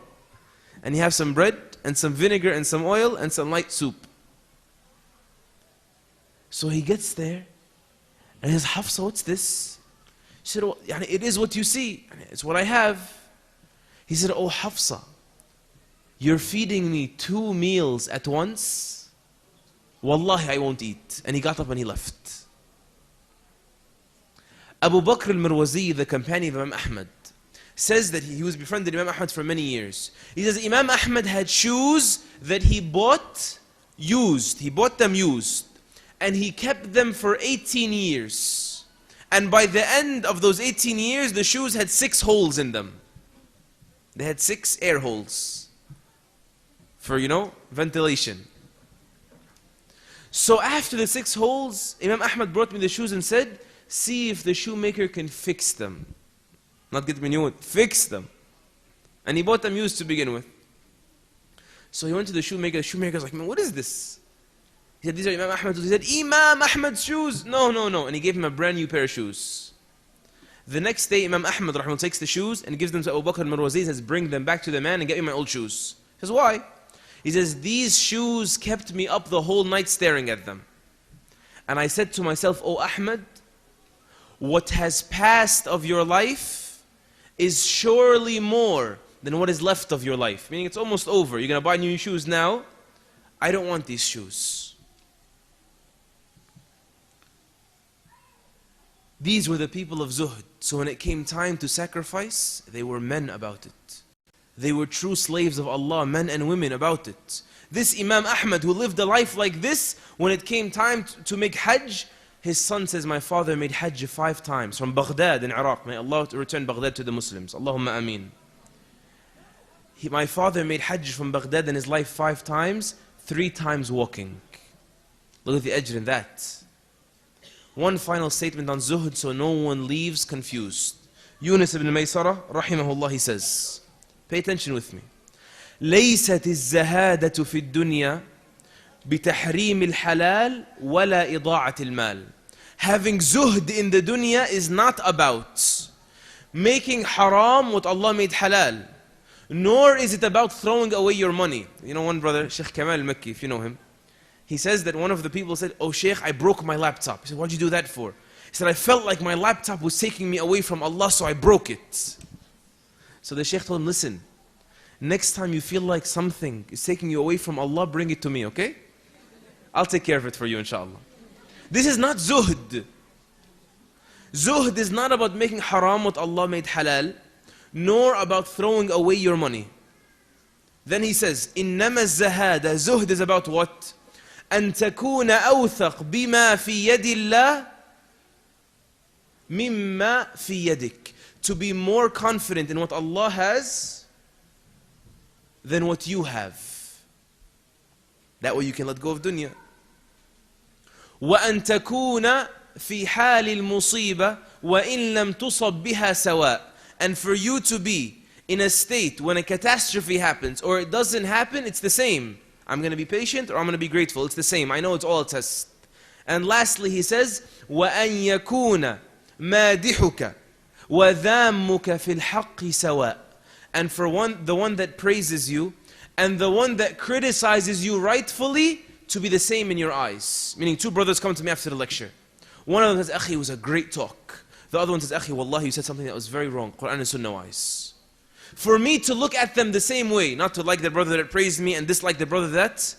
and you have some bread and some vinegar and some oil and some light soup. So he gets there and he says, Hafsa, what's this? She said, well, it is what you see. It's what I have. He said, oh Hafsa, you're feeding me 2 meals at once? Wallahi, I won't eat. And he got up and he left. Abu Bakr al-Marwazi, the companion of Imam Ahmad, says that he was befriended Imam Ahmad for many years. He says Imam Ahmad had shoes that he bought used. He bought them used. And he kept them for 18 years. And by the end of those 18 years, the shoes had 6 holes in them. They had 6 air holes for, ventilation. So after the 6 holes, Imam Ahmad brought me the shoes and said, see if the shoemaker can fix them. Not get me new one, fix them. And he bought them used to begin with. So he went to the shoemaker. The shoemaker's like, man, what is this? He said, these are Imam Ahmad's. He said, Imam Ahmad's shoes. No, no, no. And he gave him a brand new pair of shoes. The next day, Imam Ahmad rahimahullah takes the shoes and gives them to Abu Bakr al-Marwazi and says, bring them back to the man and get me my old shoes. He says, why? He says, these shoes kept me up the whole night staring at them. And I said to myself, oh Ahmad, what has passed of your life is surely more than what is left of your life. Meaning it's almost over. You're going to buy new shoes now. I don't want these shoes. These were the people of Zuhd. So when it came time to sacrifice, they were men about it. They were true slaves of Allah, men and women about it. This Imam Ahmad who lived a life like this, when it came time to make Hajj, his son says, my father made Hajj 5 times from Baghdad in Iraq. May Allah return Baghdad to the Muslims. Allahumma ameen. My father made Hajj from Baghdad in his life 5 times, 3 times walking. Look at the ajr in that. One final statement on Zuhd so no one leaves confused. Yunus ibn Maysara, rahimahullah, he says, pay attention with me. ليست الزهادة في الدنيا بتحريم الحلال ولا إضاعة المال. Having zuhd in the dunya is not about making haram what Allah made halal, nor is it about throwing away your money. You know one brother, Sheikh Kamal al-Makki, if you know him, he says that one of the people said, oh Sheikh, I broke my laptop. He said, what'd you do that for? He said, I felt like my laptop was taking me away from Allah, so I broke it. So the Sheikh told him, listen, next time you feel like something is taking you away from Allah, bring it to me, okay? I'll take care of it for you, inshallah. This is not zuhd. Zuhd is not about making haram what Allah made halal, nor about throwing away your money. Then he says, إنما الزهادة, zuhd is about what? أن تكون أوثق بما في يد الله مما في يدك. To be more confident in what Allah has than what you have. That way you can let go of dunya. وأن تكون في حال المصيبة وَإِن لَمْ تُصَبْ بِهَا سَوَاء. And for you to be in a state when a catastrophe happens or it doesn't happen, it's the same. I'm going to be patient or I'm going to be grateful. It's the same. I know it's all a test. And lastly, he says, وَأَن يَكُونَ مَادِحُكَ وَذَامُّكَ فِي الْحَقِّ سَوَاء. And for the one that praises you and the one that criticizes you rightfully to be the same in your eyes. Meaning two brothers come to me after the lecture. One of them says, Akhi, it was a great talk. The other one says, Akhi, wallahi, you said something that was very wrong. Quran and Sunnah wise. For me to look at them the same way, not to like the brother that praised me and dislike the brother that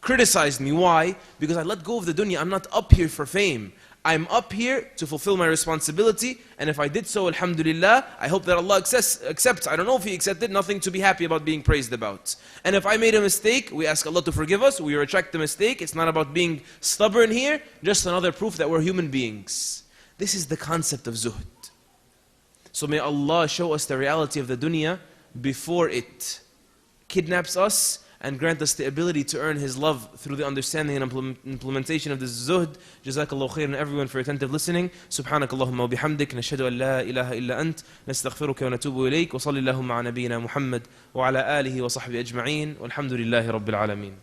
criticized me. Why? Because I let go of the dunya. I'm not up here for fame. I'm up here to fulfill my responsibility, and if I did so, alhamdulillah, I hope that Allah accepts. I don't know if He accepted, nothing to be happy about being praised about. And if I made a mistake, we ask Allah to forgive us, we retract the mistake. It's not about being stubborn here, just another proof that we're human beings. This is the concept of zuhd. So may Allah show us the reality of the dunya before it kidnaps us and grant us the ability to earn His love through the understanding and implementation of this zuhd. Jazakallahu khairan everyone for attentive listening. Subhanakallahumma wa bihamdik. Nashhadu an la ilaha illa ant. Nastaghfiruka wa natubu ilayk. Wa salli Allahumma ala nabiyyina Muhammad wa ala alihi wa sahbihi ajma'in. Walhamdulillahi rabbil alameen.